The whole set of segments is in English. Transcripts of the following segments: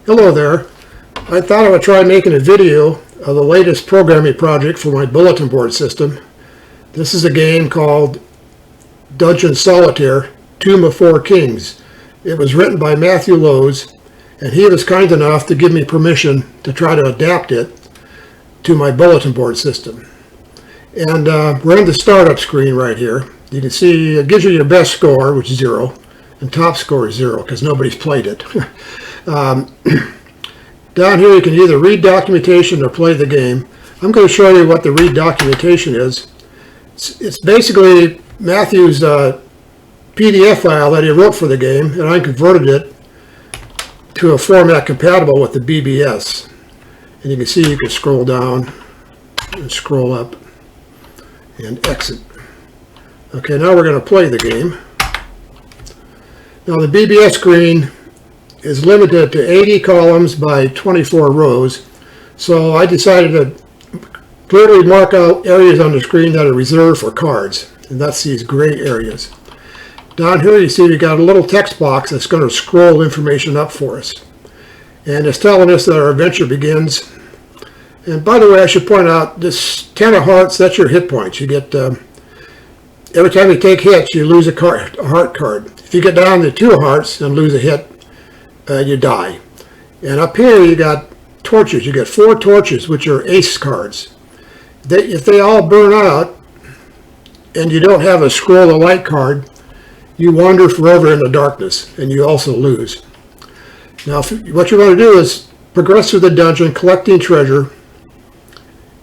Hello there. I thought I would try making a video of the latest programming project for my bulletin board system. This is a game called Dungeon Solitaire, Tomb of Four Kings. It was written by Matthew Lowe's, and he was kind enough to give me permission to try to adapt it to my bulletin board system. And we're in the startup screen right here. You can see it gives you your best score, which is 0, and top score is 0 because nobody's played it. Down here you can either read documentation or play the game. I'm going to show you what the read documentation is. It's basically Matthew's PDF file that he wrote for the game, and I converted it to a format compatible with the BBS. And you can see you can scroll down and scroll up and exit. Okay, now we're going to play the game. Now the BBS screen is limited to 80 columns by 24 rows, so I decided to clearly mark out areas on the screen that are reserved for cards, and that's these gray areas. Down here you see we got a little text box that's going to scroll information up for us, and it's telling us that our adventure begins. And by the way, I should point out this 10 of hearts, that's your hit points. You get every time you take hits you lose a heart card. If you get down to 2 hearts and lose a hit, you die. And up here you got torches. You get 4 torches, which are ace cards. If they all burn out and you don't have a scroll of light card, you wander forever in the darkness and you also lose. Now what you want to do is progress through the dungeon collecting treasure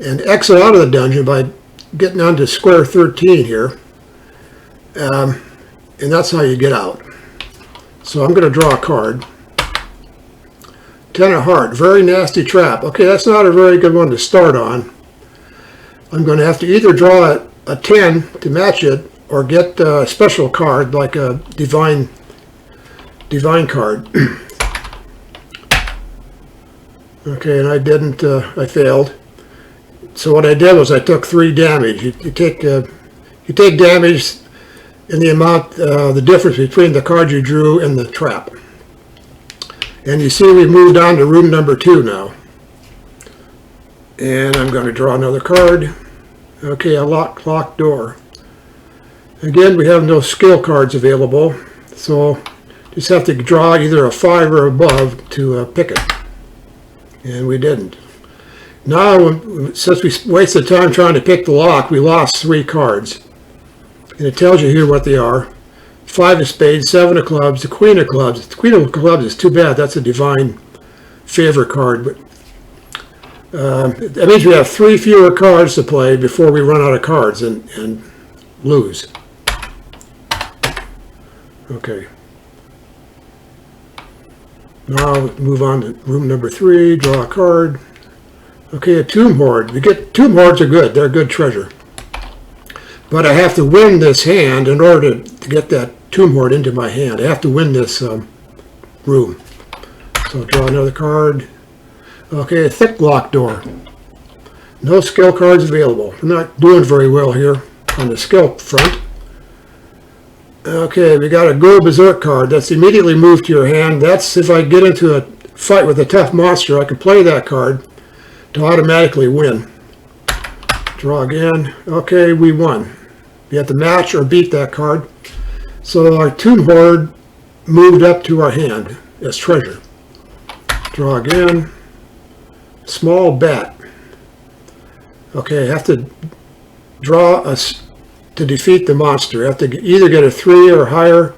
and exit out of the dungeon by getting onto square 13 here, and that's how you get out. So I'm going to draw a card. 10 of heart, very nasty trap. Okay, that's not a very good one to start on. I'm going to have to either draw a 10 to match it or get a special card like a divine card. Okay, and I didn't, I failed. So what I did was I took 3 damage. You take damage in the amount, the difference between the card you drew and the trap. And you see we moved on to room number 2 now. And I'm going to draw another card. Okay, a locked door. Again, we have no skill cards available, so just have to draw either a 5 or above to pick it. And we didn't. Now, since we wasted time trying to pick the lock, we lost 3 cards. And it tells you here what they are. 5 of spades, 7 of clubs, the queen of clubs. The queen of clubs is too bad. That's a divine favor card. But that means we have 3 fewer cards to play before we run out of cards and lose. Okay. Now move on to room number 3, draw a card. Okay, a tomb hoard. Tomb hoards are good. They're good treasure. But I have to win this hand in order to get that tomb hoard into my hand. I have to win this room. So draw another card. Okay, a thick locked door. No skill cards available. We're not doing very well here on the skill front. Okay, we got a Go Berserk card. That's immediately moved to your hand. That's if I get into a fight with a tough monster, I can play that card to automatically win. Draw again. Okay, we won. We have to match or beat that card. So our tomb hoard moved up to our hand as treasure. Draw again. Small bat. Okay, I have to draw to defeat the monster. I have to either get a 3 or higher,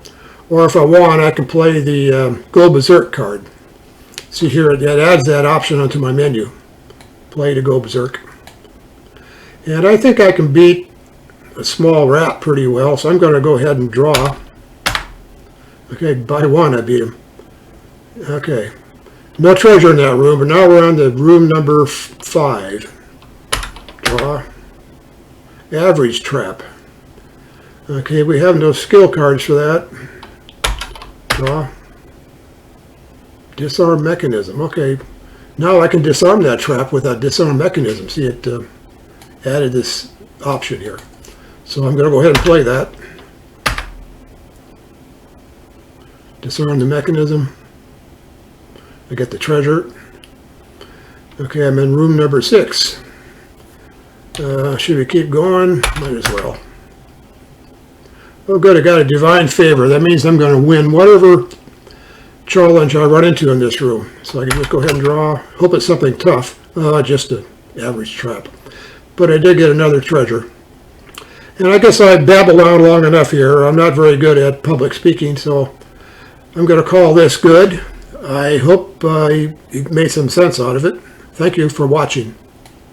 or if I want, I can play the Go Berserk card. See here, that adds that option onto my menu. Play to Go Berserk. And I think I can beat a small rat pretty well, so I'm going to go ahead and draw. Okay, by 1 I beat him. Okay, no treasure in that room, but now we're on to room number 5. Draw. Average trap. Okay, we have no skill cards for that. Draw. Disarm mechanism. Okay, now I can disarm that trap with that disarm mechanism. See, it added this option here. So I'm going to go ahead and play that. Disarm the mechanism. I get the treasure. Okay, I'm in room number 6. Should we keep going? Might as well. Oh good, I got a divine favor. That means I'm going to win whatever challenge I run into in this room. So I can just go ahead and draw. Hope it's something tough. Just an average trap. But I did get another treasure. And I guess I babbled on long enough here. I'm not very good at public speaking, so I'm going to call this good. I hope you made some sense out of it. Thank you for watching.